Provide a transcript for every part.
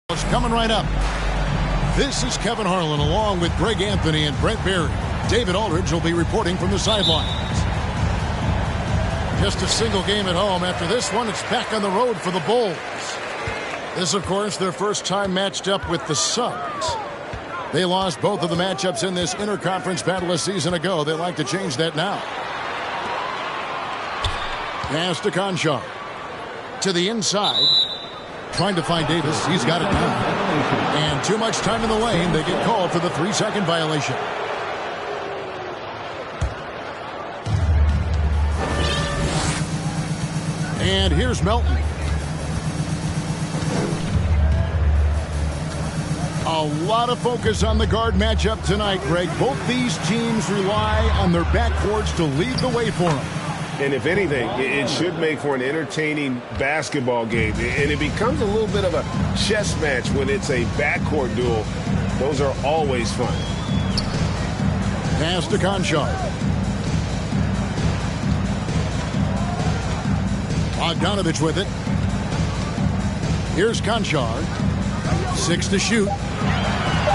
Coming right up. This is Kevin Harlan along with Greg Anthony and Brent Barry. David Aldridge will be reporting from the sidelines. Just a single game at home. After this one, it's back on the road for the Bulls. This, of course, their first time matched up with the Suns. They lost both of the matchups in this interconference battle a season ago. They'd like to change that now. Pass to Conchar. To the inside. Trying to find Davis. He's got it now. And too much time in the lane. They get called for the 3-second violation. And here's Melton. A lot of focus on the guard matchup tonight, Greg. Both these teams rely on their backcourts to lead the way for them. And if anything, it should make for an entertaining basketball game. And it becomes a little bit of a chess match when it's a backcourt duel. Those are always fun. Pass to Conchar. Bogdanovich with it. Here's Conchar. 6 to shoot.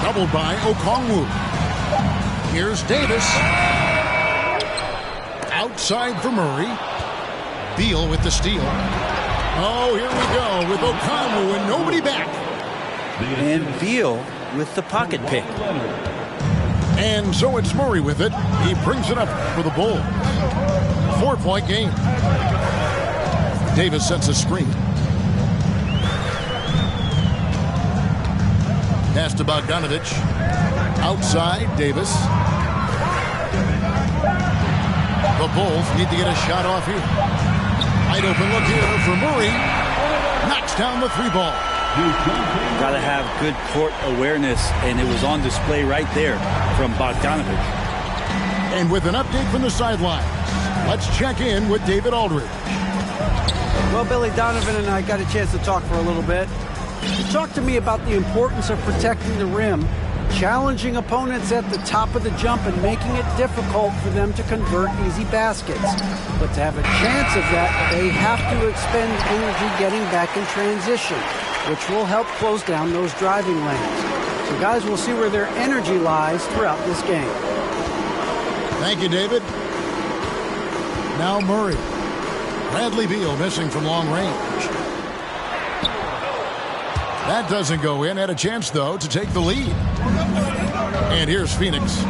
Doubled by Okongwu. Here's Davis. Outside for Murray. Beal with the steal. Oh, here we go with Okongwu and nobody back. And Beal with the pocket pick. And so it's Murray with it. He brings it up for the Bulls. 4-point game. Davis sets a screen. Pass to Bogdanovich. Outside, Davis. The Bulls need to get a shot off here. Wide open look here for Murray. Knocks down the 3-ball. Got to have good court awareness, and it was on display right there from Bogdanovich. And with an update from the sidelines, let's check in with David Aldridge. Well, Billy, Donovan and I got a chance to talk for a little bit. He talked to me about the importance of protecting the rim, challenging opponents at the top of the jump and making it difficult for them to convert easy baskets. But to have a chance of that, they have to expend energy getting back in transition, which will help close down those driving lanes. So guys, we'll see where their energy lies throughout this game. Thank you, David. Now Murray. Bradley Beal missing from long range. That doesn't go in. Had a chance, though, to take the lead. And here's Phoenix.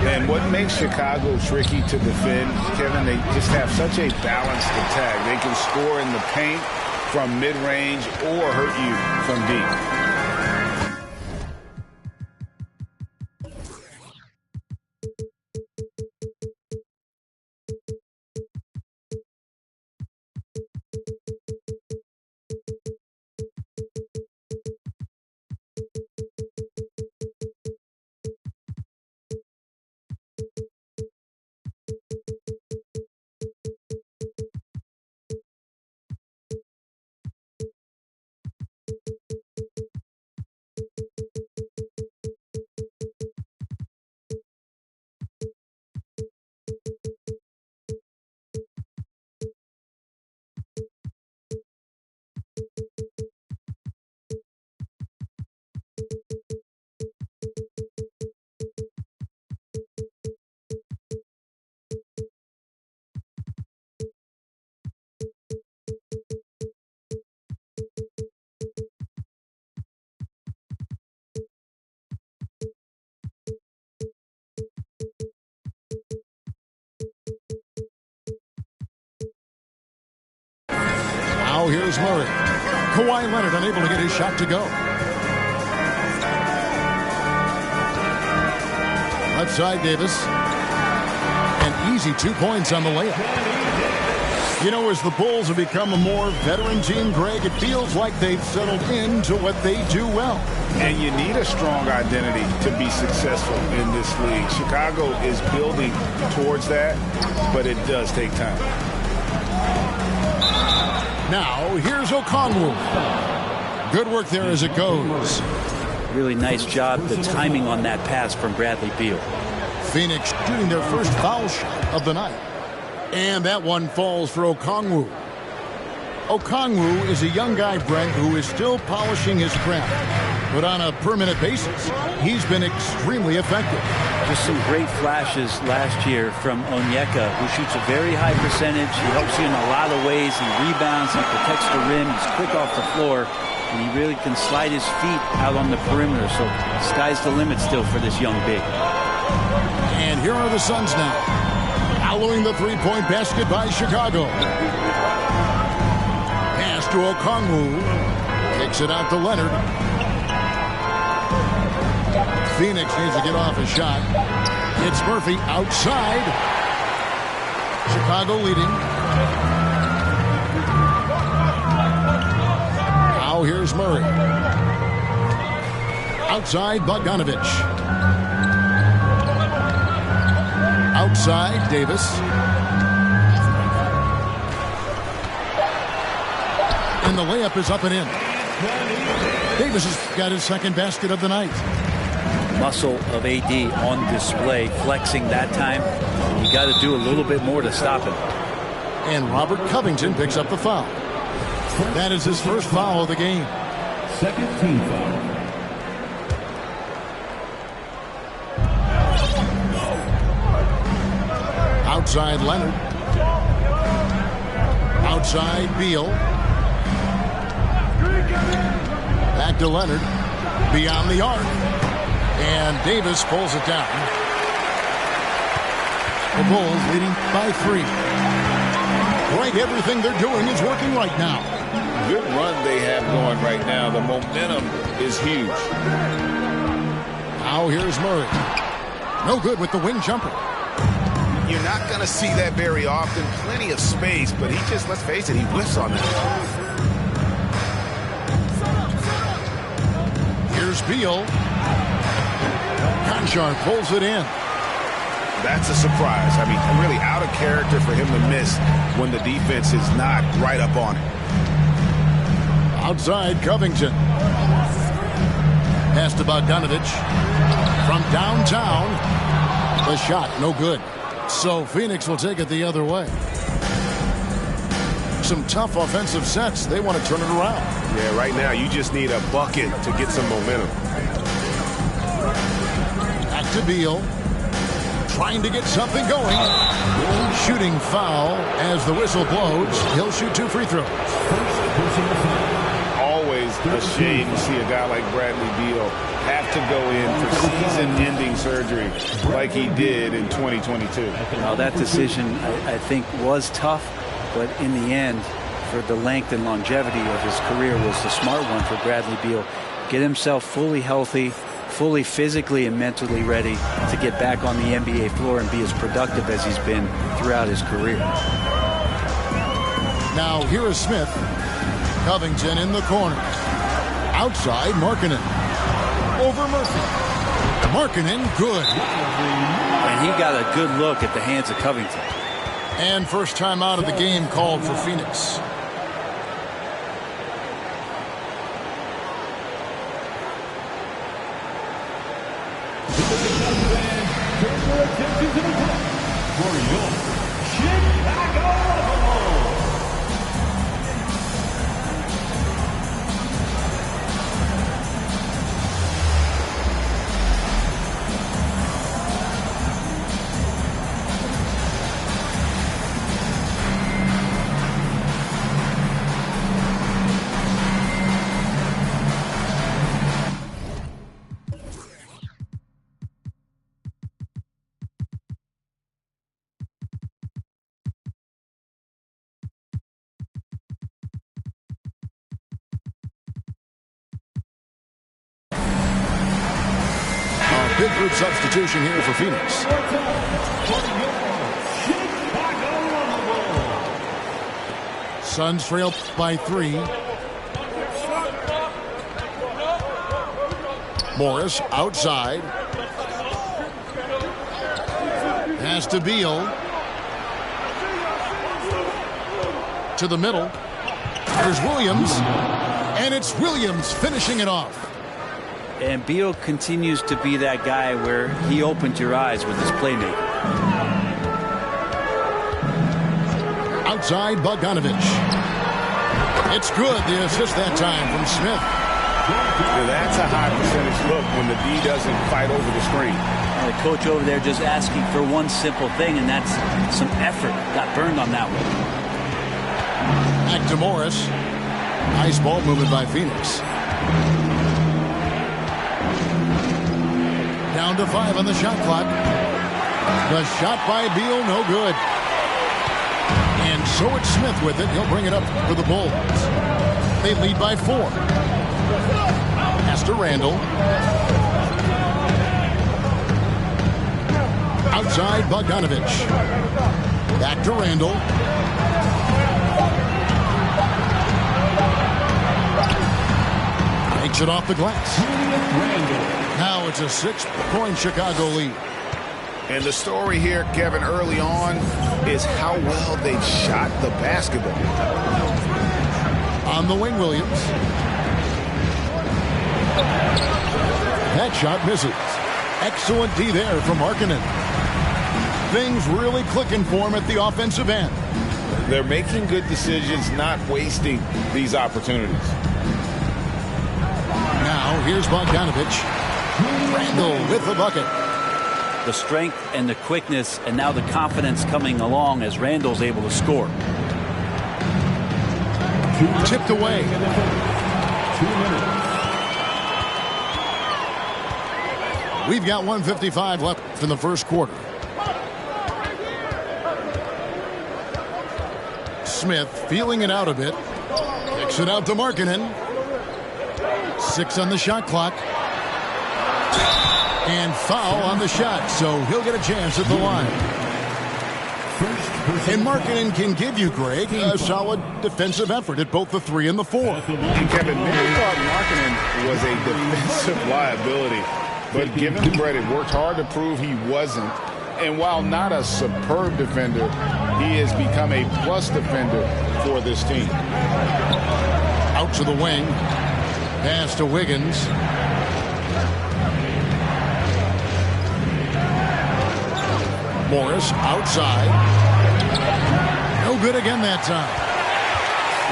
And what makes Chicago tricky to defend, Kevin, they just have such a balanced attack. They can score in the paint from mid-range or hurt you from deep. Now here's Murray. Kawhi Leonard unable to get his shot to go. Left side, Davis. An easy 2 points on the layup. You know, as the Bulls have become a more veteran team, Greg, it feels like they've settled into what they do well. And you need a strong identity to be successful in this league. Chicago is building towards that, but it does take time. Now, here's Okongwu. Good work there as it goes. Really nice job, the timing on that pass from Bradley Beal. Phoenix shooting their first foul shot of the night. And that one falls for Okongwu. Okongwu is a young guy, Brent, who is still polishing his craft. But on a permanent basis, he's been extremely effective. Just some great flashes last year from Onyeka, who shoots a very high percentage. He helps you in a lot of ways. He rebounds, he protects the rim, he's quick off the floor, and he really can slide his feet out on the perimeter. So sky's the limit still for this young big. And here are the Suns now, following the three-point basket by Chicago. Pass to Okongwu. Kicks it out to Leonard. Phoenix needs to get off a shot. It's Murphy outside. Chicago leading. Now here's Murray. Outside Bogdanovich. Outside Davis. And the layup is up and in. Davis has got his second basket of the night. Muscle of AD on display, flexing that time. You got to do a little bit more to stop him. And Robert Covington picks up the foul. That is his first foul of the game. Second team foul. Outside Leonard. Outside Beal. Back to Leonard. Beyond the arc. And Davis pulls it down. The Bulls leading by 3. Right, everything they're doing is working right now. Good run they have going right now. The momentum is huge. Now here's Murray. No good with the wing jumper. You're not going to see that very often. Plenty of space, but he just, let's face it, he whiffs on that. Here's Beal. Conchar pulls it in. That's a surprise. I mean, really out of character for him to miss when the defense is not right up on it. Outside Covington. Pass to Bogdanovich. From downtown. The shot, no good. So Phoenix will take it the other way. Some tough offensive sets. They want to turn it around. Yeah, right now you just need a bucket to get some momentum. Back to Beal. Trying to get something going. Shooting foul as the whistle blows. He'll shoot 2 free throws. Always a shame to see a guy like Bradley Beal have to go in for season-ending surgery like he did in 2022. Now that decision, I think, was tough, but in the end, for the length and longevity of his career, was the smart one for Bradley Beal. Get himself fully healthy, fully physically and mentally ready to get back on the NBA floor and be as productive as he's been throughout his career. Now here is Smith. Covington in the corner. Outside Markkanen. Over Murphy. Markkanen, good. And he got a good look at the hands of Covington. And first time out of the game called for Phoenix. Big group substitution here for Phoenix. Suns trail by 3. Morris outside. Pass to Beal. To the middle. There's Williams. And it's Williams finishing it off. And Beal continues to be that guy where he opened your eyes with his playmaking. Outside Bogdanovich. It's good. The assist that time from Smith. Yeah, that's a high percentage look when the D doesn't fight over the screen. The coach over there just asking for one simple thing, and that's some effort. Got burned on that one. Back to Morris. Nice ball movement by Phoenix. Down to 5 on the shot clock. The shot by Beal, no good. And so it's Smith with it. He'll bring it up for the Bulls. They lead by 4. Pass to Randall. Outside Bogdanovich. Back to Randall. Takes it off the glass. Now it's a 6-point Chicago lead. And the story here, Kevin, early on is how well they've shot the basketball. On the wing, Williams. That shot misses. Excellent D there from Markkanen. Things really clicking for him at the offensive end. They're making good decisions, not wasting these opportunities. Now here's Bogdanovich. Randall with the bucket. The strength and the quickness, and now the confidence coming along as Randall's able to score. Tipped away. 2 minutes. We've got 1:55 left in the first quarter. Smith feeling it out a bit. Kicks it out to Markkanen. 6 on the shot clock. And foul on the shot, so he'll get a chance at the line. And Markkanen can give you, Greg, a solid defensive effort at both the 3 and the 4. And Kevin, many thought Markkanen was a defensive liability, but give him credit, worked hard to prove he wasn't. And while not a superb defender, he has become a plus defender for this team. Out to the wing. Pass to Wiggins. Morris outside. No good again that time.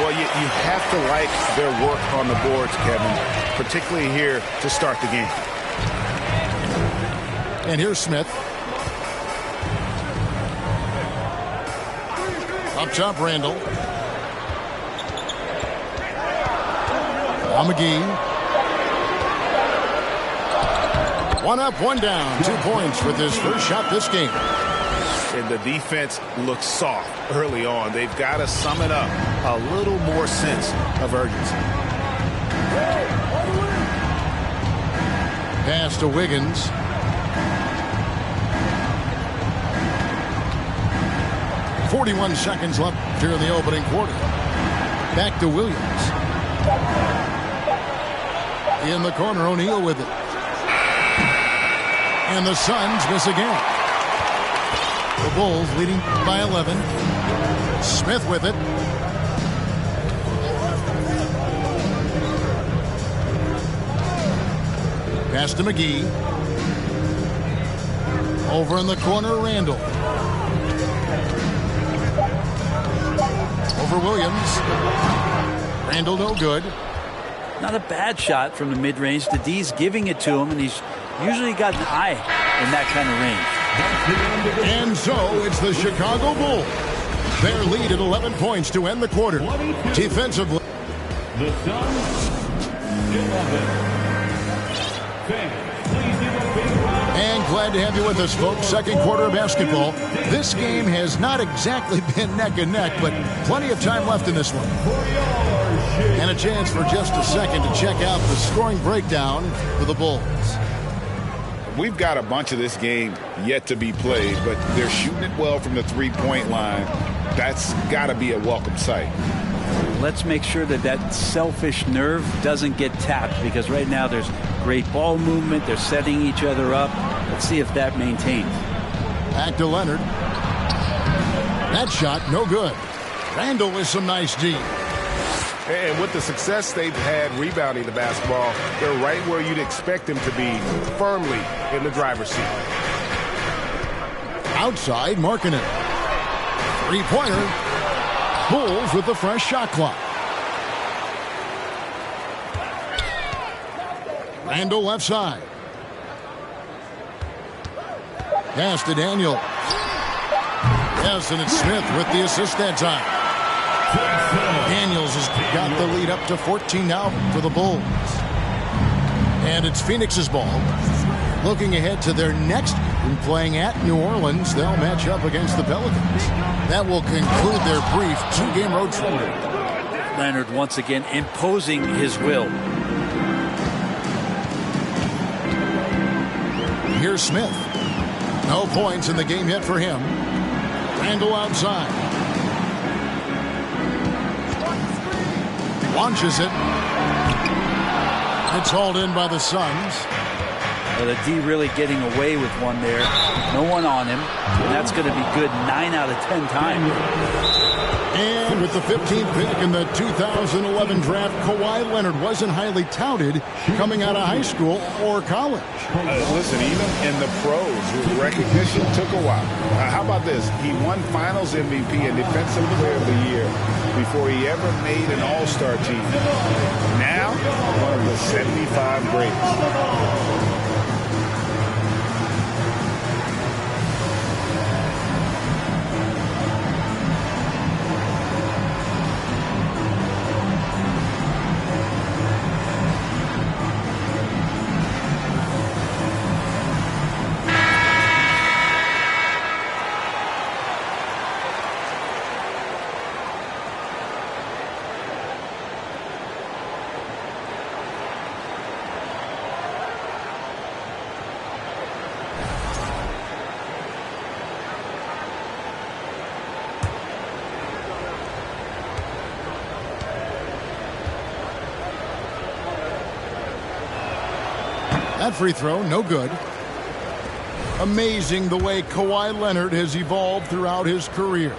Well, you have to like their work on the boards, Kevin, particularly here to start the game. And here's Smith. Up top, Randall. McGee. 1 up, 1 down. 2 points with his first shot this game. And the defense looks soft early on. They've got to sum it up. A little more sense of urgency. Pass to Wiggins. .41 seconds left here in the opening quarter. Back to Williams. In the corner, O'Neal with it. And the Suns miss again. The Bulls leading by 11. Smith with it. Pass to McGee. Over in the corner, Randall. Over Williams. Randall no good. Not a bad shot from the mid-range. The D's giving it to him, and he's usually got an eye in that kind of range. And so it's the Chicago Bulls. Their lead at 11 points to end the quarter. Defensively. The Suns, 11. And glad to have you with us, folks. Second quarter of basketball. This game has not exactly been neck and neck, but plenty of time left in this one. And a chance for just a second to check out the scoring breakdown for the Bulls. We've got a bunch of this game yet to be played, but they're shooting it well from the three-point line. That's got to be a welcome sight. Let's make sure that that selfish nerve doesn't get tapped, because right now there's great ball movement. They're setting each other up. Let's see if that maintains. Back to Leonard. That shot, no good. Randall with some nice D. And with the success they've had rebounding the basketball, they're right where you'd expect them to be, firmly in the driver's seat. Outside, Markkanen. Three-pointer. Bulls with the fresh shot clock. Randall left side. Pass to Daniel. Yes, and it's Smith with the assist that time. Daniels has got the lead up to 14 now for the Bulls. And it's Phoenix's ball. Looking ahead to their next game, playing at New Orleans, they'll match up against the Pelicans. That will conclude their brief 2-game road trip. Leonard once again imposing his will. Here's Smith. No points in the game yet for him. Randall outside. Launches it. It's hauled in by the Suns. Well, the D really getting away with one there. No one on him. And that's going to be good 9 out of 10 times. And with the 15th pick in the 2011 draft, Kawhi Leonard wasn't highly touted coming out of high school or college. Listen, even in the pros, recognition took a while. How about this? He won Finals MVP and Defensive Player of the Year before he ever made an All-Star team. Now, one of the 75 greats. That free throw, no good. Amazing the way Kawhi Leonard has evolved throughout his career.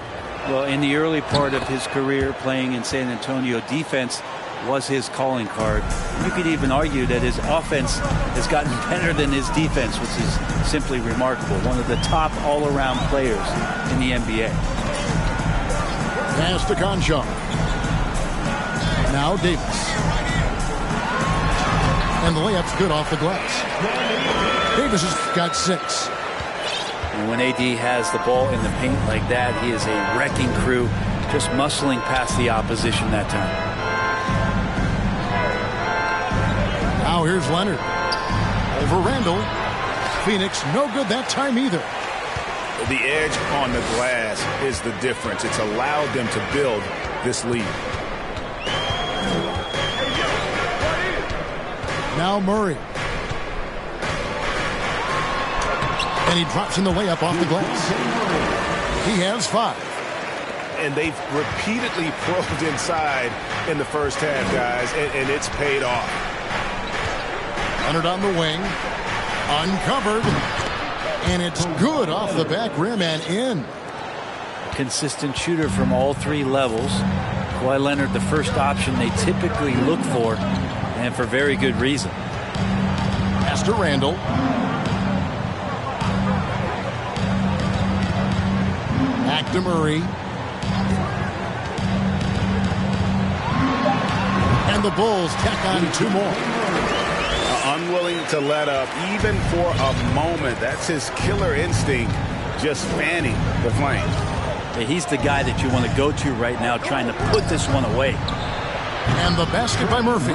Well, in the early part of his career playing in San Antonio, defense was his calling card. You could even argue that his offense has gotten better than his defense, which is simply remarkable. One of the top all-around players in the NBA. Pass to Conchar. Now Davis. And the layup's good off the glass. Davis has got 6. And when AD has the ball in the paint like that, he is a wrecking crew, just muscling past the opposition that time. Now here's Leonard. Over Randall. Phoenix, no good that time either. The edge on the glass is the difference. It's allowed them to build this lead. Now Murray. And he drops in the layup off the glass. He has 5. And they've repeatedly probed inside in the first half, guys, and it's paid off. Leonard on the wing. Uncovered. And it's good off the back rim and in. Consistent shooter from all 3 levels. Kawhi Leonard, the first option they typically look for, and for very good reason. Pass to Randall. Back to Murray. And the Bulls tack on 2 more. Unwilling to let up, even for a moment. That's his killer instinct, just fanning the flame. He's the guy that you want to go to right now, trying to put this one away. And the basket by Murphy.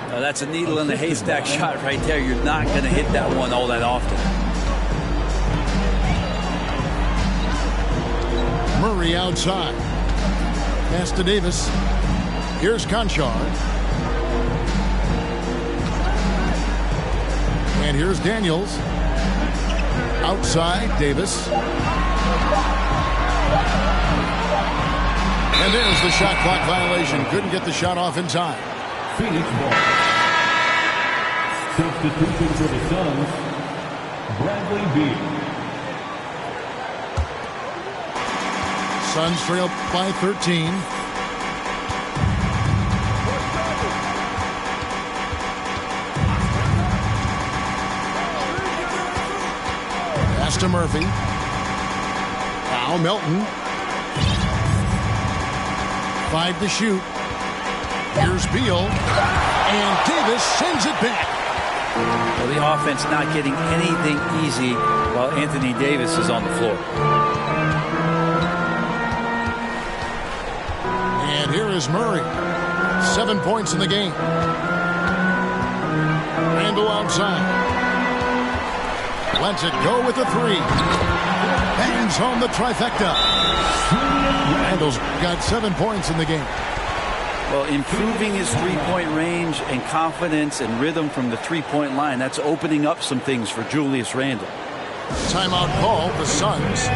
That's a needle in the haystack shot right there. You're not going to hit that one all that often. Murray outside. Pass to Davis. Here's Conchar. And here's Daniels. Outside, Davis. And there's the shot clock violation. Couldn't get the shot off in time. Phoenix ball. Substitution for the Suns, Bradley Beal. Suns trail by 13. Pass to Murphy. Now Melton. 5 to shoot. Here's Beal. And Davis sends it back. Well, the offense not getting anything easy while Anthony Davis is on the floor. And here is Murray. 7 points in the game. Randall outside. Lets it go with the three. Bangs home the trifecta. Randall's got 7 points in the game. Well, improving his three-point range and confidence and rhythm from the three-point line, that's opening up some things for Julius Randle. Timeout call, the Suns.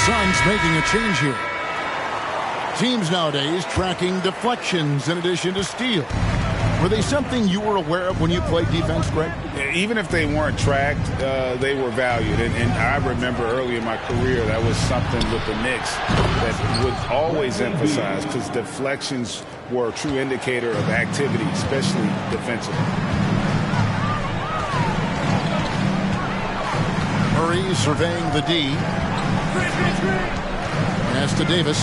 Suns making a change here. Teams nowadays tracking deflections in addition to steal. Were they something you were aware of when you played defense, Greg? Even if they weren't tracked, they were valued. And I remember early in my career that was something with the Knicks that would always emphasize, because deflections were a true indicator of activity, especially defensively. Murray surveying the D. Pass to Davis.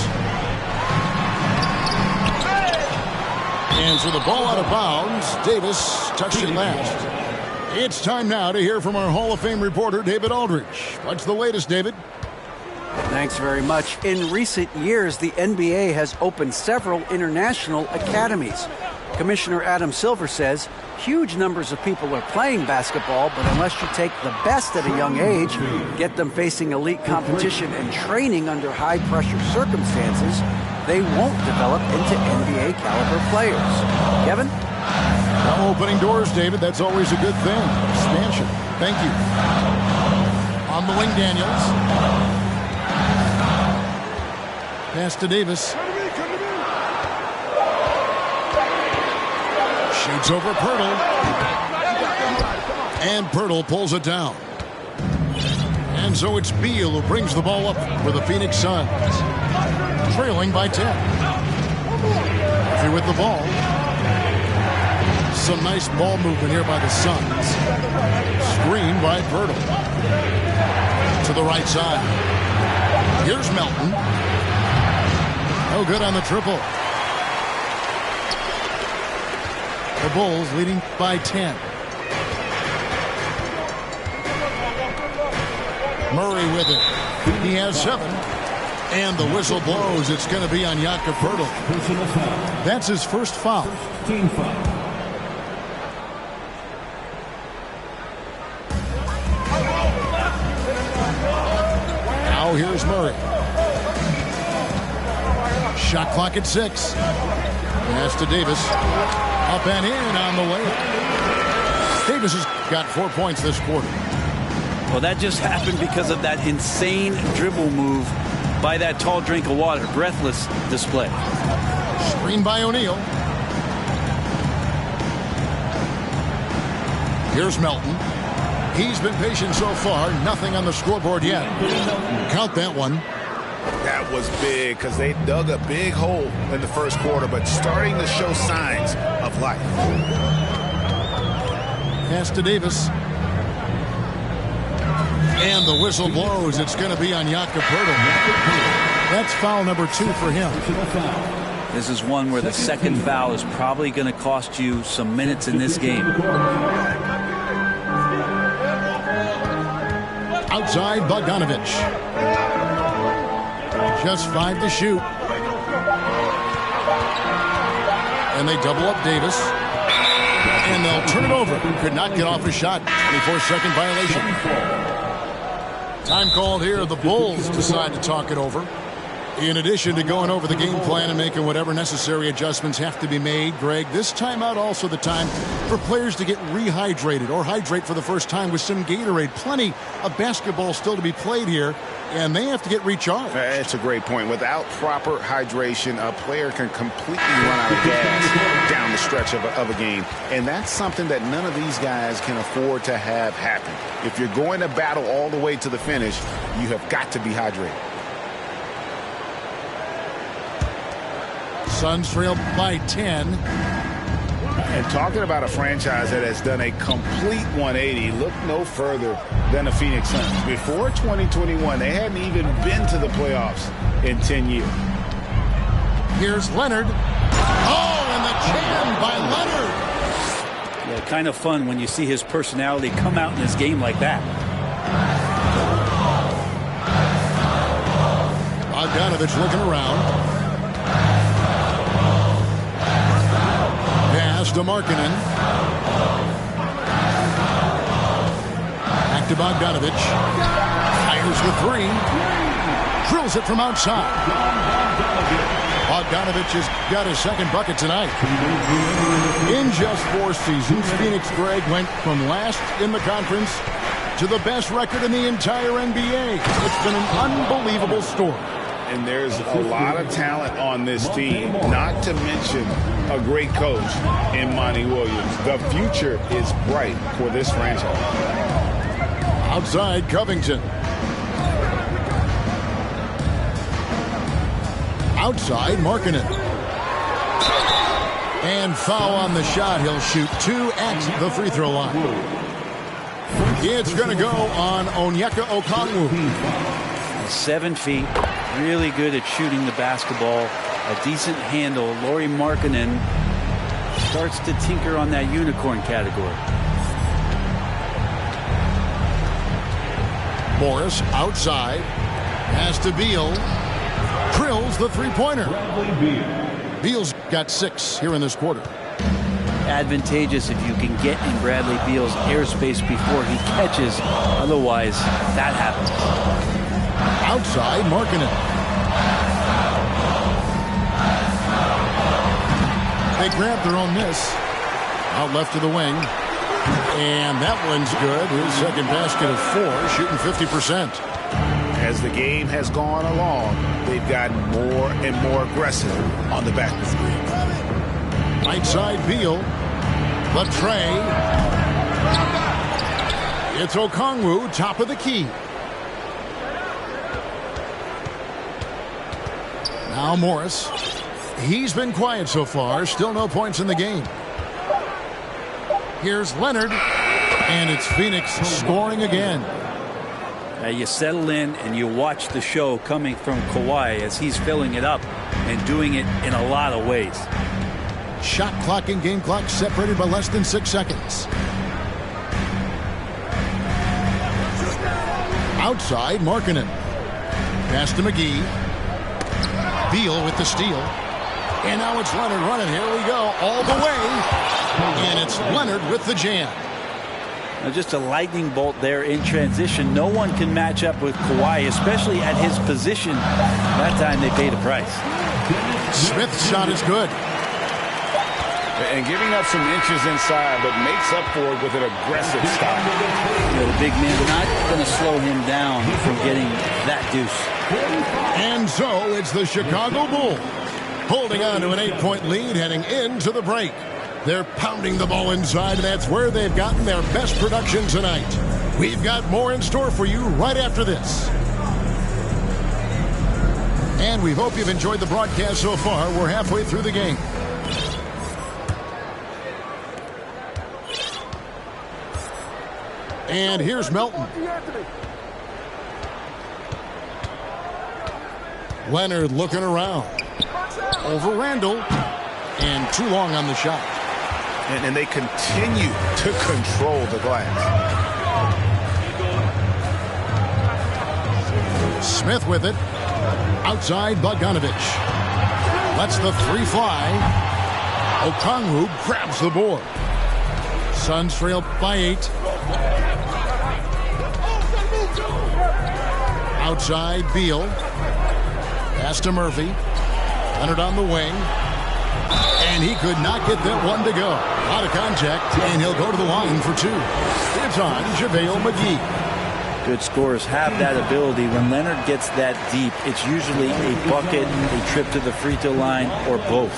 And so the ball out of bounds. Davis touched it last. It's time now to hear from our Hall of Fame reporter, David Aldridge. What's the latest, David? Thanks very much. In recent years, the NBA has opened several international academies. Commissioner Adam Silver says huge numbers of people are playing basketball, but unless you take the best at a young age, get them facing elite competition and training under high-pressure circumstances, they won't develop into NBA-caliber players. Kevin? Well, opening doors, David. That's always a good thing. Expansion. Thank you. On the wing, Daniels. Pass to Davis. Shoots over Pirtle. And Pirtle pulls it down. And so it's Beal who brings the ball up for the Phoenix Suns. Trailing by 10. Through with the ball. Some nice ball movement here by the Suns. Screen by Pirtle. To the right side. Here's Melton. No good on the triple. The Bulls leading by 10. Murray with it. He has 7. And the whistle blows. It's going to be on Jakob Poeltl. That's his first foul. Team foul. Now here's Murray. Shot clock at 6. Pass to Davis. Up and in on the layup. Davis has got 4 points this quarter. Well, that just happened because of that insane dribble move by that tall drink of water. Breathless display. Screen by O'Neal. Here's Melton. He's been patient so far. Nothing on the scoreboard yet. Count that one. That was big because they dug a big hole in the first quarter, but starting to show signs of life. Pass to Davis. And the whistle blows. It's going to be on Jakob Poeltl. That's foul number 2 for him. This is one where the second foul is probably going to cost you some minutes in this game. Outside, Bogdanovich. Just 5 to shoot. And they double up Davis. And they'll turn it over. Could not get off his shot. 24-second violation. Time called here. The Bulls decide to talk it over. In addition to going over the game plan and making whatever necessary adjustments have to be made, Greg, this timeout also the time for players to get rehydrated or hydrate for the first time with some Gatorade. Plenty of basketball still to be played here, and they have to get recharged. That's a great point. Without proper hydration, a player can completely run out of gas down the stretch of a game, and that's something that none of these guys can afford to have happen. If you're going to battle all the way to the finish, you have got to be hydrated. Suns trail by 10. And talking about a franchise that has done a complete 180, look no further than the Phoenix Suns. Before 2021, they hadn't even been to the playoffs in 10 years. Here's Leonard. Oh, and the jam by Leonard. Yeah, kind of fun when you see his personality come out in this game like that. Bogdanovich looking around. Pass to Markkanen. Back to Bogdanovich. Fires the three. Drills it from outside. Bogdanovich has got his second bucket tonight. In just 4 seasons, Phoenix, Greg, went from last in the conference to the best record in the entire NBA. It's been an unbelievable story. And there's a lot of talent on this team, not to mention a great coach in Monty Williams. The future is bright for this franchise. Outside, Covington. Outside, Markkanen. And foul on the shot. He'll shoot 2 at the free throw line. It's going to go on Onyeka Okongwu. 7 feet. Really good at shooting the basketball. A decent handle. Lauri Markkanen starts to tinker on that unicorn category. Morris outside. Pass to Beal. Drills the three-pointer. Beal's got 6 here in this quarter. Advantageous if you can get in Bradley Beal's airspace before he catches. Otherwise, that happens. Outside, Markkanen. They grab their own miss. Out left to the wing. And that one's good. His second basket of 4, shooting 50%. As the game has gone along, they've gotten more and more aggressive on the back of the screen. Right side, Beal. The tray. It's Okongwu, top of the key. Now Morris. He's been quiet so far. Still no points in the game. Here's Leonard. And it's Phoenix scoring again. Now you settle in and you watch the show coming from Kawhi as he's filling it up and doing it in a lot of ways. Shot clock and game clock separated by less than 6 seconds. Outside, Markkanen. Pass to McGee. Beal with the steal. And now it's Leonard running. Here we go. All the way. And it's Leonard with the jam. Now just a lightning bolt there in transition. No one can match up with Kawhi, especially at his position. That time they paid a price. Smith's shot is good. And giving up some inches inside, but makes up for it with an aggressive stop. You know, the big man not going to slow him down from getting that deuce. And so it's the Chicago Bulls holding on to an 8-point lead heading into the break. They're pounding the ball inside, and that's where they've gotten their best production tonight. We've got more in store for you right after this. And we hope you've enjoyed the broadcast so far. We're halfway through the game. And here's Melton. Leonard looking around. Over Randall. And too long on the shot. And they continue to control the glass. Smith with it. Outside, Bogdanovich. Lets the 3 fly. Okongwu grabs the board. Suns trail by 8. Outside, Beal. Pass to Murphy. Leonard on the wing. And he could not get that one to go. Out of contact, and he'll go to the line for 2. It's on JaVale McGee. Good scorers have that ability. When Leonard gets that deep, it's usually a bucket, a trip to the free throw line, or both.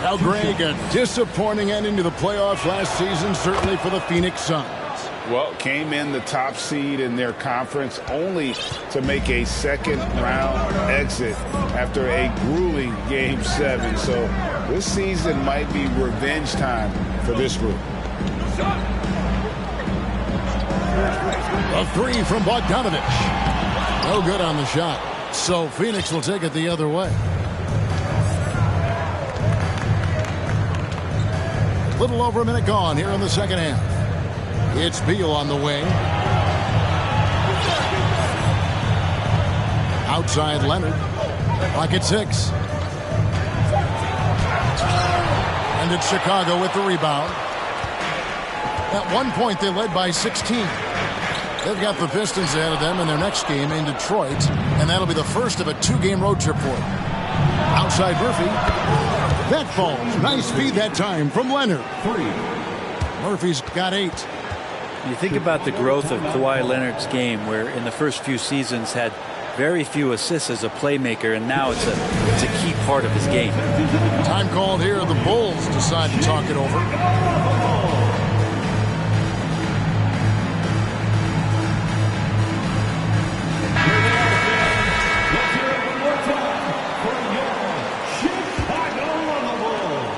Now, Greg, a disappointing ending to the playoffs last season, certainly for the Phoenix Suns. Well, came in the top seed in their conference only to make a second-round exit after a grueling Game 7. So this season might be revenge time for this group. A 3 from Bogdanovich. No good on the shot. So Phoenix will take it the other way. A little over a minute gone here in the second half. It's Beal on the wing. Outside Leonard. Clock at 6. And it's Chicago with the rebound. At one point, they led by 16. They've got the Pistons ahead of them in their next game in Detroit, and that'll be the first of a 2-game road trip for them. Outside Murphy. That falls. Nice feed that time from Leonard. 3. Murphy's got 8. You think about the growth of Kawhi Leonard's game, where in the first few seasons had very few assists as a playmaker, and now it's a key part of his game. Time called here. The Bulls decide to talk it over.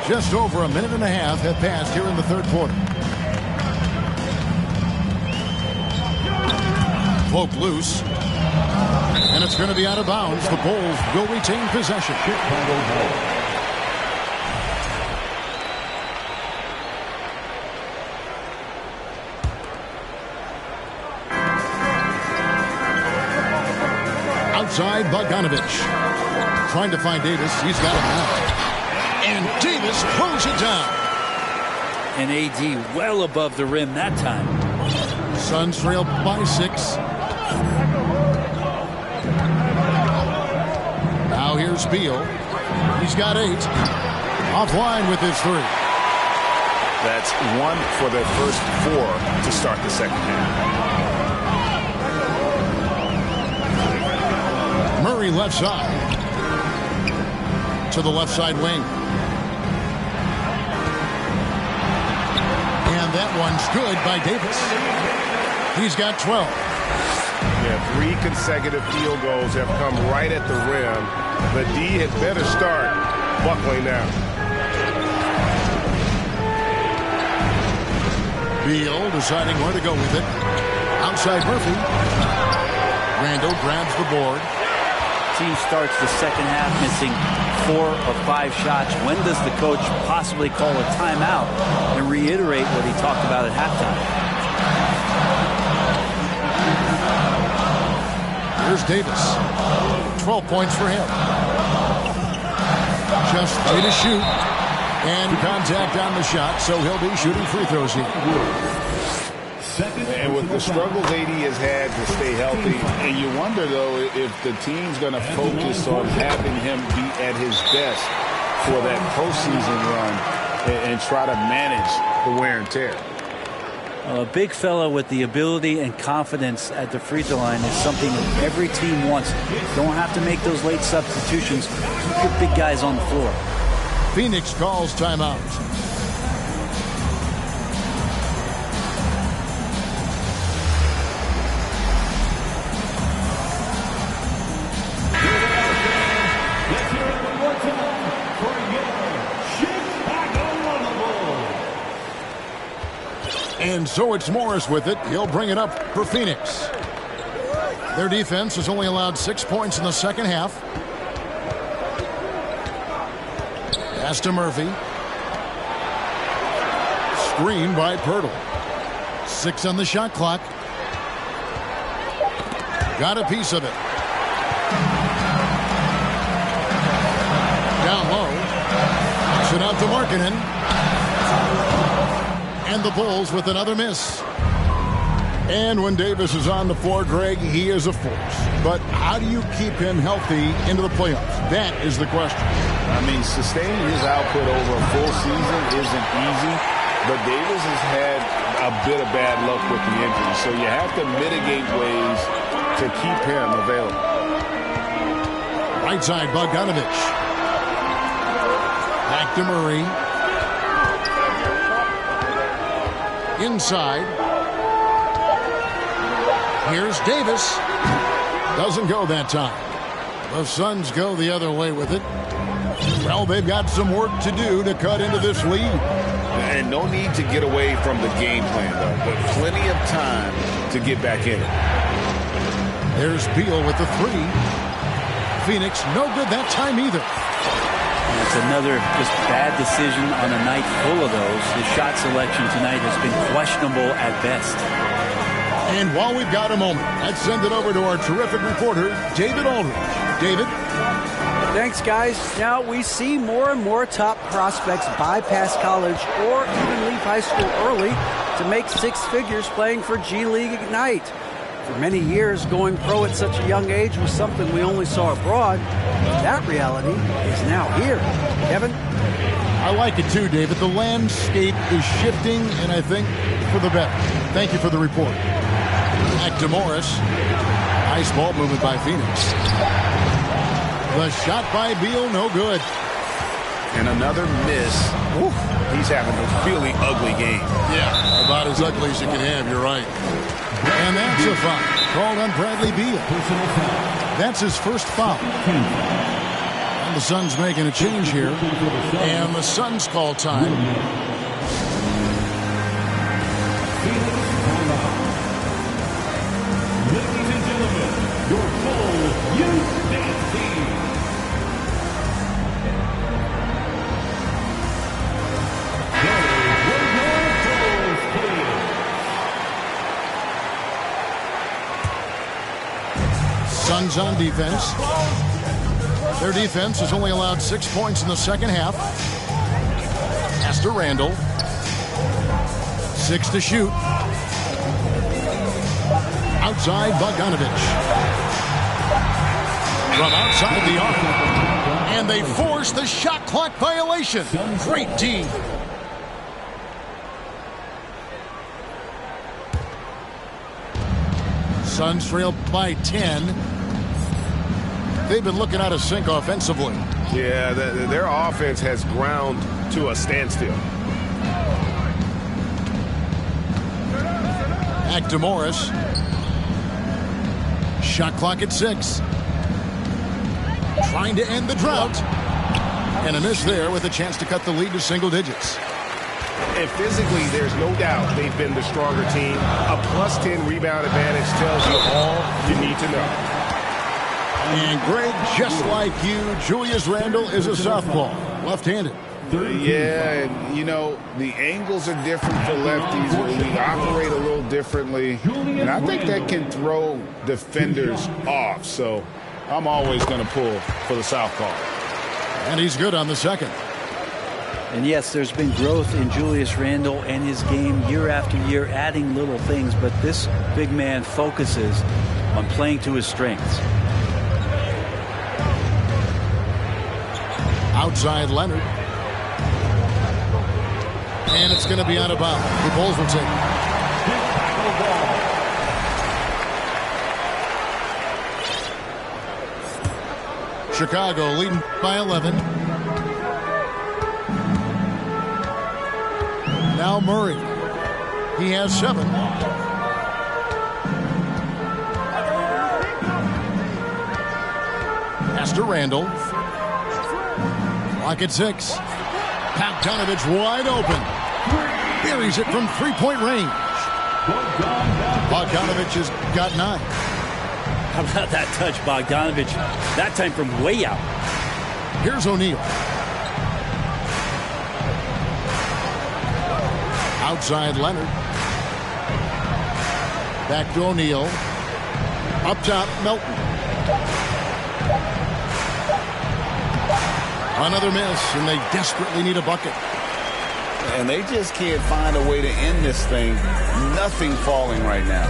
Just over a minute and a half have passed here in the third quarter. Poke loose. And it's going to be out of bounds. The Bulls will retain possession. Outside Bogdanovich. Trying to find Davis. He's got him now. And Davis throws it down. And AD well above the rim that time. Suns trail by 6. Now here's Beal. He's got 8. Offline with his 3. That's 1 for their first 4 to start the second half. Murray left side. To the left side wing. And that one's good by Davis. He's got 12. Yeah, 3 consecutive field goals have come right at the rim. The D had better start buckling now. Beal deciding where to go with it. Outside Murphy. Randall grabs the board. Team starts the second half missing 4 of 5 shots. When does the coach possibly call a timeout and reiterate what he talked about at halftime? Here's Davis. 12 points for him. Just 3 to shoot. And contact on the shot, so he'll be shooting free throws here. And with the struggles AD has had to stay healthy, and you wonder, though, if the team's going to focus on having him be at his best for that postseason run and try to manage the wear and tear. A big fella with the ability and confidence at the free throw line is something that every team wants. Don't have to make those late substitutions. Keep your big guys on the floor. Phoenix calls timeout. And so it's Morris with it. He'll bring it up for Phoenix. Their defense has only allowed 6 points in the second half. Pass to Murphy. Screen by Pirtle. 6 on the shot clock. Got a piece of it. Down low. Sent out to Markkanen. And the Bulls with another miss. And when Davis is on the floor, Greg, he is a force. But how do you keep him healthy into the playoffs? That is the question. I mean, sustaining his output over a full season isn't easy, but Davis has had a bit of bad luck with the injury, so you have to mitigate ways to keep him available. Right side, Bogdanovich. Back to Murray. Inside. Here's Davis. Doesn't go that time. The Suns go the other way with it. Well, they've got some work to do to cut into this lead. And no need to get away from the game plan, though, but plenty of time to get back in it. There's Beal with the three. Phoenix, no good that time either. It's another just bad decision on a night full of those. His shot selection tonight has been questionable at best. And while we've got a moment, let's send it over to our terrific reporter, David Aldridge. David? Thanks, guys. Now, we see more and more top prospects bypass college or even leave high school early to make six figures playing for G League Ignite. For many years, going pro at such a young age was something we only saw abroad. That reality is now here. Kevin? I like it too, David. The landscape is shifting, and I think for the better. Thank you for the report. Back to Morris. Nice ball movement by Phoenix. The shot by Beal, no good. And another miss. Oof. He's having a really ugly game. Yeah, about as ugly as you can have, you're right. And that's a foul called on Bradley Beal. That's his first foul. And the Suns making a change here. And the Suns call time. Ladies and gentlemen, your Bulls IBA team. Suns on defense. Their defense has only allowed 6 points in the second half. Pass to Randall. 6 to shoot. Outside, Bogdanovich. From outside the arc. And they force the shot clock violation. Great team. Suns trail by 10. They've been looking out of sync offensively. Yeah, their offense has ground to a standstill. Back to Morris. Shot clock at 6. Trying to end the drought. And a miss there with a chance to cut the lead to single digits. And physically, there's no doubt they've been the stronger team. A plus 10 rebound advantage tells you all you need to know. And Greg, just like you, Julius Randle is a southpaw, left-handed. Yeah, and you know, the angles are different for lefties. We operate a little differently. And I think that can throw defenders off. So I'm always going to pull for the southpaw. And he's good on the second. And yes, there's been growth in Julius Randle and his game year after year, adding little things. But this big man focuses on playing to his strengths. Outside Leonard. And it's going to be out of bounds. The Bulls will take it. Chicago leading by 11. Now Murray. He has 7. Pass to Randall. Clock at 6. Bogdanovich wide open. Buries it from three-point range. Bogdanovich has got 9. How about that touch, Bogdanovich? That time from way out. Here's O'Neal. Outside Leonard. Back to O'Neal. Up top, Melton. Another miss, and they desperately need a bucket. And they just can't find a way to end this thing. Nothing falling right now.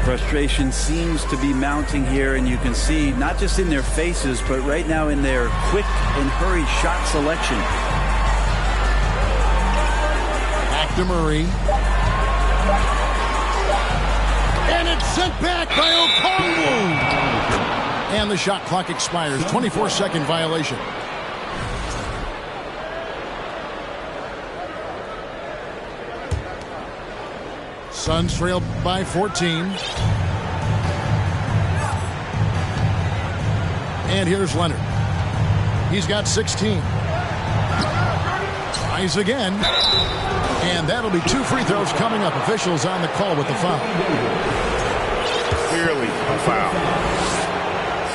Frustration seems to be mounting here, and you can see not just in their faces, but right now in their quick and hurried shot selection. Back to Murray. And it's sent back by Okongwu. And the shot clock expires. 24-second violation. Suns trail by 14. And here's Leonard. He's got 16. Tries again. And that'll be 2 free throws coming up. Officials on the call with the foul. Clearly a foul.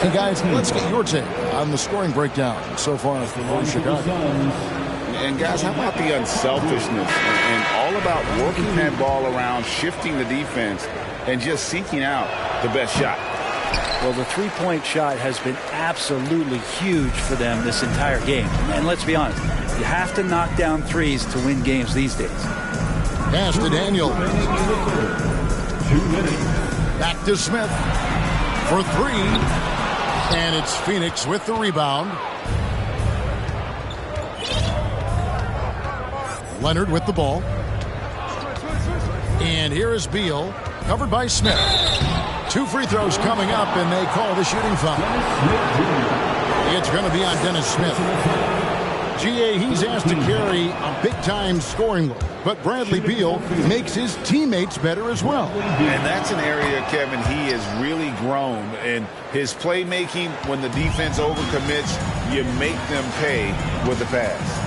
And guys, let's get your take on the scoring breakdown so far for Chicago. And guys, how about the unselfishness and all about working that ball around, shifting the defense, and just seeking out the best shot? Well, the three-point shot has been absolutely huge for them this entire game. And let's be honest, you have to knock down threes to win games these days. Pass to Daniel. 2 minutes. Back to Smith for 3. And it's Phoenix with the rebound. Leonard with the ball. And here is Beal, covered by Smith. 2 free throws coming up, and they call the shooting foul. It's going to be on Dennis Smith. GA, he's asked to carry a big-time scoring load, but Bradley Beal makes his teammates better as well. And that's an area, Kevin, he has really grown. And his playmaking, when the defense overcommits, you make them pay with the pass.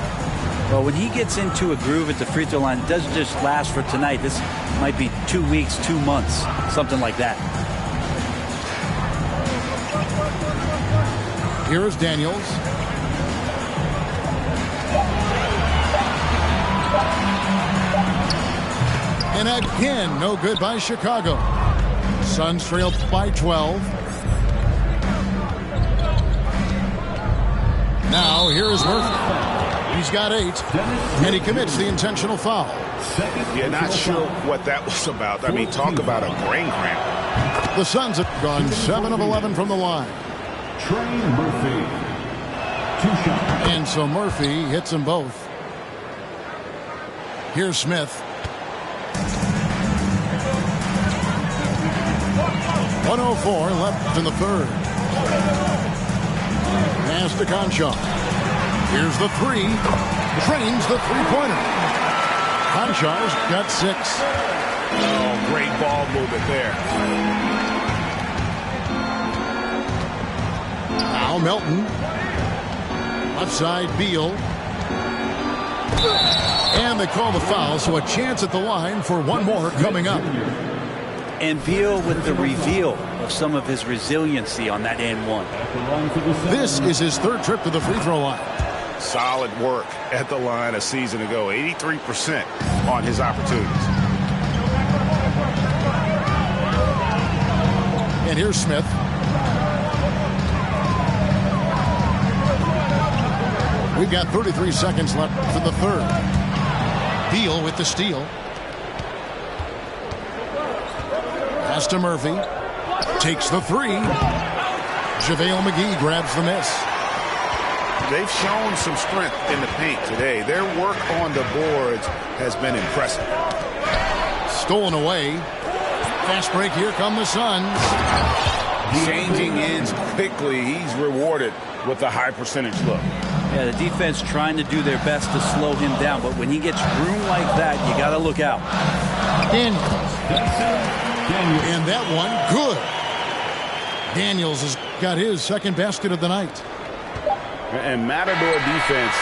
Well, when he gets into a groove at the free throw line, it doesn't just last for tonight. This might be 2 weeks, 2 months, something like that. Here is Daniels. And again, no good by Chicago. Suns trail by 12. Now, here is Murphy. He's got 8, and he commits the intentional foul. Yeah, not sure what that was about. I mean, talk about a brain cramp. The Suns have gone 7 of 11 from the line. Trey Murphy. 2 shots. And so Murphy hits them both. Here's Smith. 104 left in the third. Pass to Conchar. Here's the 3. Trains the three-pointer. Conchar's got 6. Oh, great ball movement there. Now Melton. Left side, Beal. And they call the foul, so a chance at the line for one more coming up. And Beal with the reveal of some of his resiliency on that and one. This is his 3rd trip to the free throw line. Solid work at the line a season ago. 83% on his opportunities. And here's Smith. We've got 33 seconds left for the third. Beal with the steal. Pass to Murphy. Takes the 3. JaVale McGee grabs the miss. They've shown some strength in the paint today. Their work on the boards has been impressive. Stolen away. Fast break. Here come the Suns. Changing ends quickly. He's rewarded with a high percentage look. Yeah, the defense trying to do their best to slow him down, but when he gets room like that, you got to look out. Daniels. And that one, good. Daniels has got his 2nd basket of the night. And Matador defense,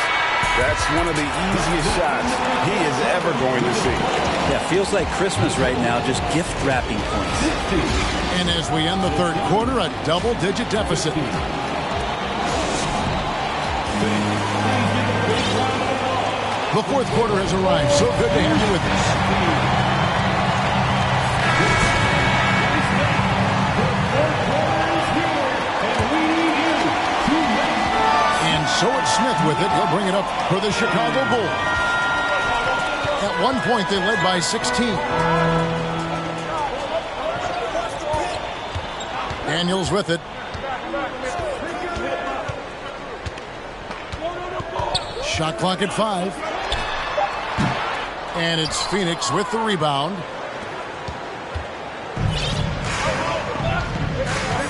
that's one of the easiest shots he is ever going to see. Yeah, feels like Christmas right now, just gift wrapping points. And as we end the 3rd quarter, a double-digit deficit. The 4th quarter has arrived. So good to have you with us. And so it's Smith with it. He'll bring it up for the Chicago Bulls. At one point, they led by 16. Daniels with it. Shot clock at 5. And it's Phoenix with the rebound.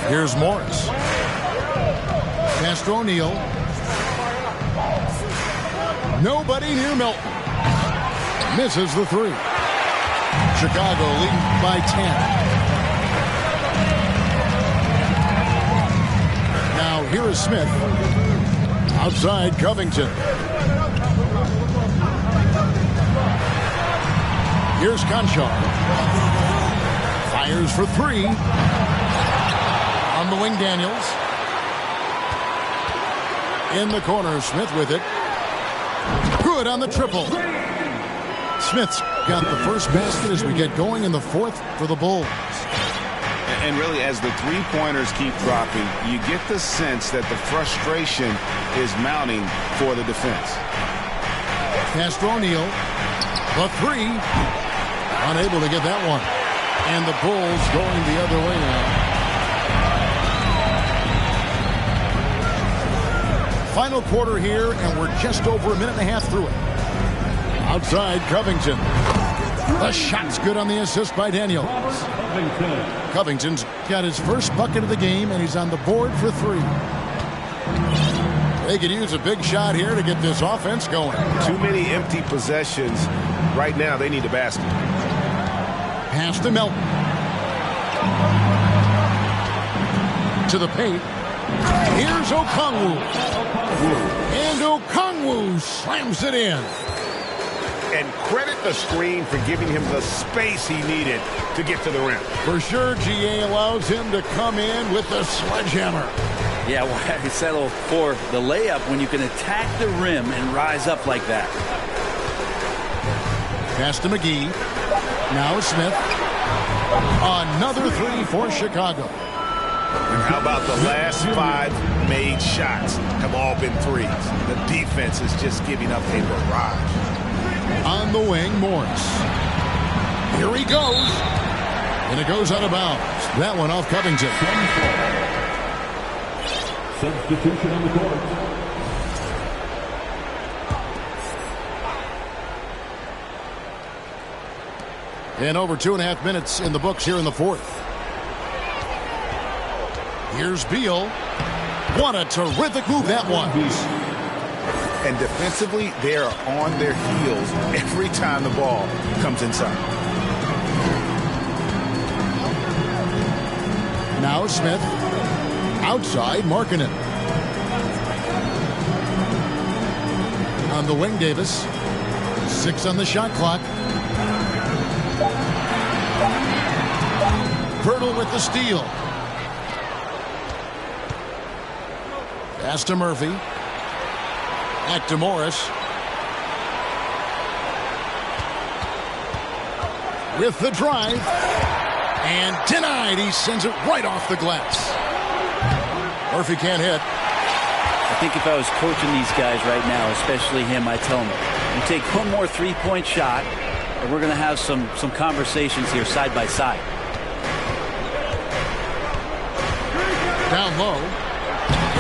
Here's Morris. Castro O'Neal. Nobody near Melton. Misses the 3. Chicago leading by 10. Now here is Smith. Outside Covington. Here's Conchar. Fires for 3. On the wing, Daniels. In the corner, Smith with it. Good on the triple. Smith's got the first basket as we get going in the 4th for the Bulls. And really, as the three-pointers keep dropping, you get the sense that the frustration is mounting for the defense. Castro O'Neal. The 3. Unable to get that one. And the Bulls going the other way now. Final quarter here, and we're just over a minute and a half through it. Outside, Covington. The shot's good on the assist by Daniels. Covington's got his first bucket of the game, and he's on the board for 3. They could use a big shot here to get this offense going. Too many empty possessions. Right now, they need a basket. Pass to Melton. To the paint. Here's Okongwu. And Okongwu slams it in. And credit the screen for giving him the space he needed to get to the rim. For sure, GA allows him to come in with the sledgehammer. Yeah, why settle for the layup when you can attack the rim and rise up like that? Pass to McGee. Now Smith. Another 3 for Chicago. And how about the last 5 made shots have all been threes? The defense is just giving up a barrage. On the wing, Morris. Here he goes. And it goes out of bounds. That one off Covington. Substitution on the court. And over 2.5 minutes in the books here in the 4th. Here's Beal. What a terrific move that was. And defensively, they are on their heels every time the ball comes inside. Now Smith. Outside, Markkanen. On the wing, Davis. 6 on the shot clock. Pirtle with the steal. Pass to Murphy. Back to Morris. With the drive. And denied. He sends it right off the glass. Murphy can't hit. I think if I was coaching these guys right now, especially him, I'd tell him, you take one more three-point shot, and we're going to have some conversations here side by side. Down low.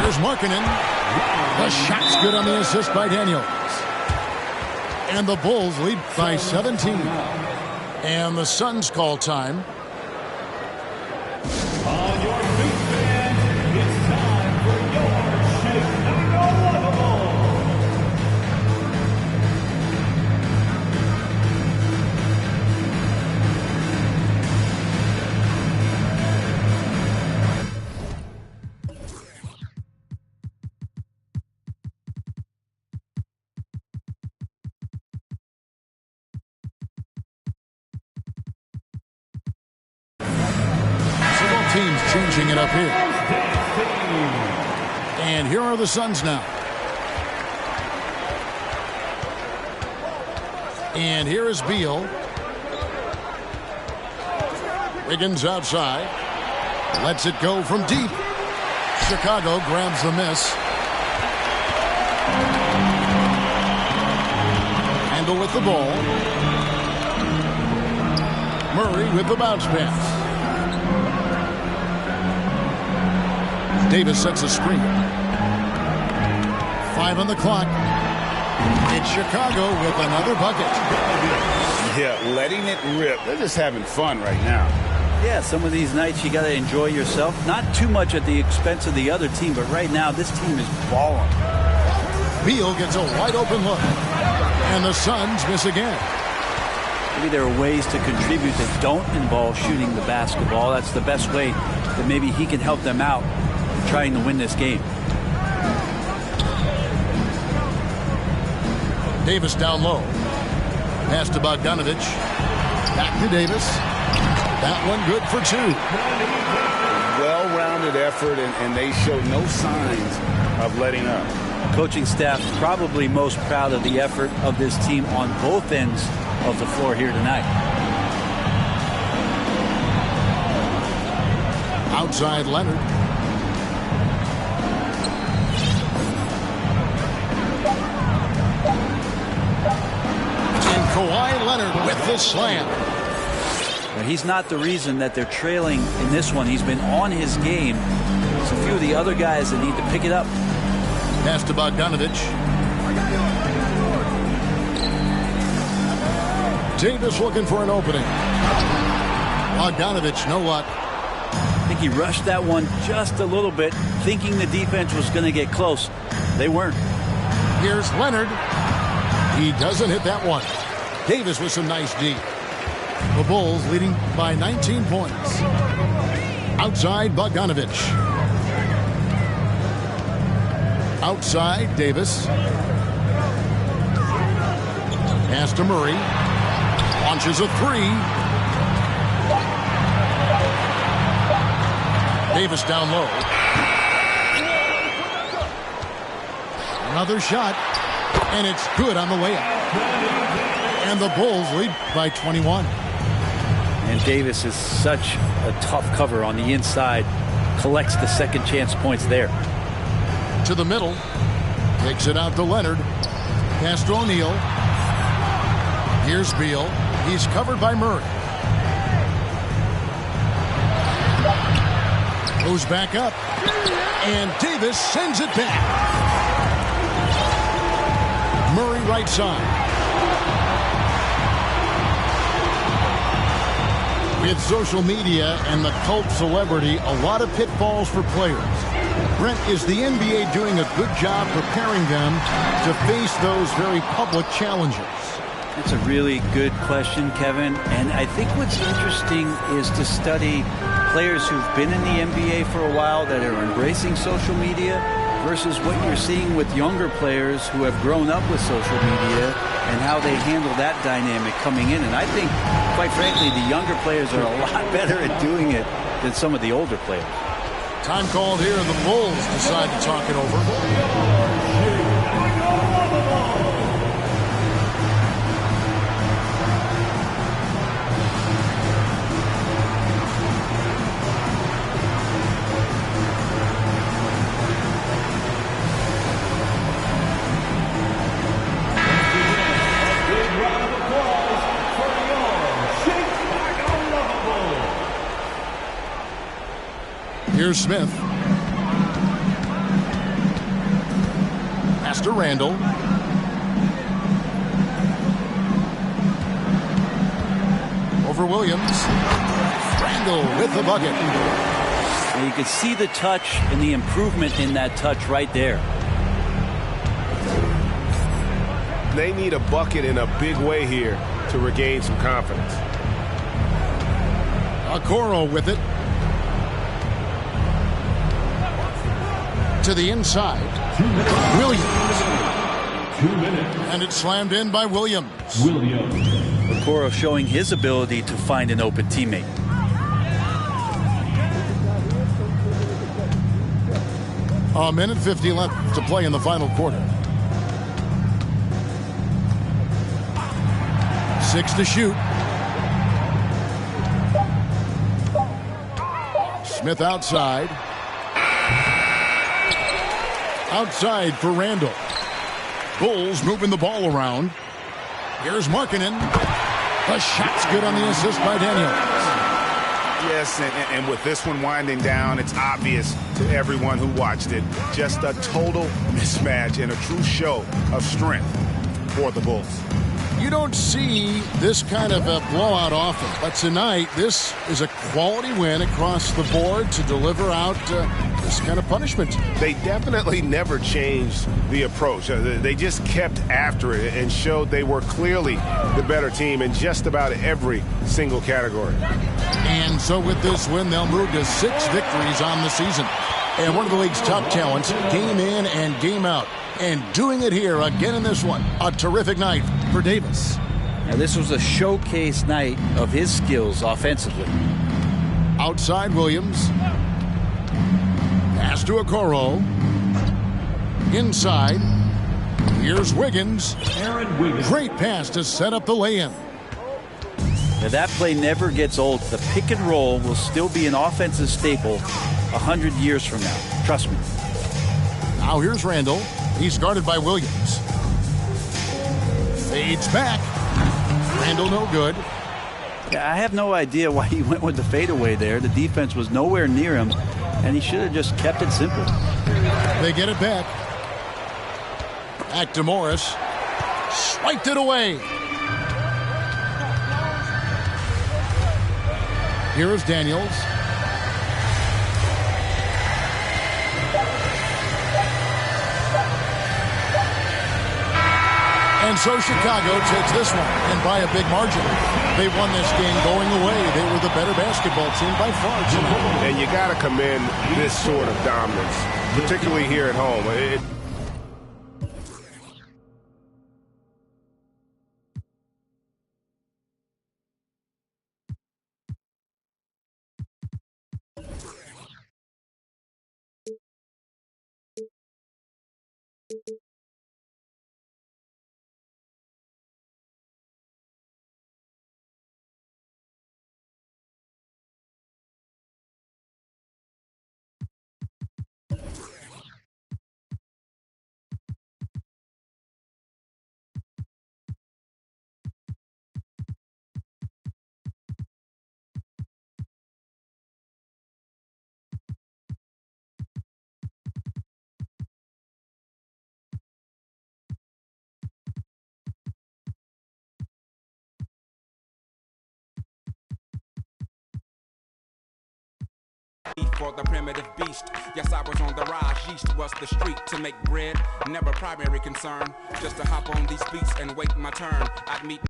Here's Markkanen. The shot's good on the assist by Daniels. And the Bulls lead by 17. And the Suns call time. On your feet, fans, it's time for your Chicago Teams changing it up here. And here are the Suns now. And here is Beal. Wiggins outside. Lets it go from deep. Chicago grabs the miss. And Randall with the ball. Murray with the bounce pass. Davis sets a screen. 5 on the clock. It's Chicago with another bucket. Yeah, letting it rip. They're just having fun right now. Yeah, some of these nights you got to enjoy yourself. Not too much at the expense of the other team, but right now this team is balling. Beal gets a wide open look. And the Suns miss again. Maybe there are ways to contribute that don't involve shooting the basketball. That's the best way that maybe he can help them out in trying to win this game. Davis down low. Pass to Bogdanovich. Back to Davis. That one good for 2. Well-rounded effort, and they show no signs of letting up. Coaching staff probably most proud of the effort of this team on both ends of the floor here tonight. Outside Leonard. And Kawhi Leonard with the slam. But he's not the reason that they're trailing in this one. He's been on his game. There's a few of the other guys that need to pick it up. Pass to Bogdanovich. Davis looking for an opening. Bogdanovich, no luck. I think he rushed that one just a little bit, thinking the defense was going to get close. They weren't. Here's Leonard. He doesn't hit that one. Davis with some nice D. The Bulls leading by 19 points. Outside Bogdanovich. Outside Davis. Pass to Murray. Launches a 3. Davis down low. Another shot. And it's good on the layup. And the Bulls lead by 21. And Davis is such a tough cover on the inside. Collects the second chance points there. To the middle. Takes it out to Leonard. Pass to O'Neal. Here's Beal. He's covered by Murray. Goes back up. And Davis sends it back. Murray right side. With social media and the cult celebrity, a lot of pitfalls for players. Brent, is the NBA doing a good job preparing them to face those very public challenges? It's a really good question, Kevin. And I think what's interesting is to study players who've been in the NBA for a while that are embracing social media versus what you're seeing with younger players who have grown up with social media and how they handle that dynamic coming in. And I think, quite frankly, the younger players are a lot better at doing it than some of the older players. Time called here, and the Bulls decide to talk it over. Here's Smith. Pass to Randall. Over Williams. Randall with the bucket. And you can see the touch and the improvement in that touch right there. They need a bucket in a big way here to regain some confidence. Okoro with it. To the inside. Williams. 2 minutes. And it's slammed in by Williams. Okoro showing his ability to find an open teammate. A minute 50 left to play in the final quarter. 6 to shoot. Smith outside. Outside for Randall. Bulls moving the ball around. Here's Markkanen. The shot's good on the assist by Daniels. Yes, and with this one winding down, it's obvious to everyone who watched it. Just a total mismatch and a true show of strength for the Bulls. You don't see this kind of a blowout often, but tonight this is a quality win across the board to deliver out this kind of punishment. They definitely never changed the approach. They just kept after it and showed they were clearly the better team in just about every single category. And so with this win, they'll move to 6 victories on the season. And one of the league's top talents, game in and game out. And doing it here again in this one. A terrific night for Davis. Now, this was a showcase night of his skills offensively. Outside Williams. Pass to Okoro. Inside. Here's Wiggins. Great pass to set up the lay-in. Now, that play never gets old. The pick and roll will still be an offensive staple 100 years from now. Trust me. Now here's Randall. He's guarded by Williams. Fades back. Randall no good. Yeah, I have no idea why he went with the fadeaway there. The defense was nowhere near him, and he should have just kept it simple. They get it back. Back to Morris. Swiped it away. Here is Daniels. And so Chicago takes this one, and by a big margin. They won this game going away. They were the better basketball team by far tonight. And you got to commend this sort of dominance, particularly here at home. For the primitive beast, yes, I was on the rise. East was the street to make bread, never primary concern. Just to hop on these beats and wait my turn. I'd meet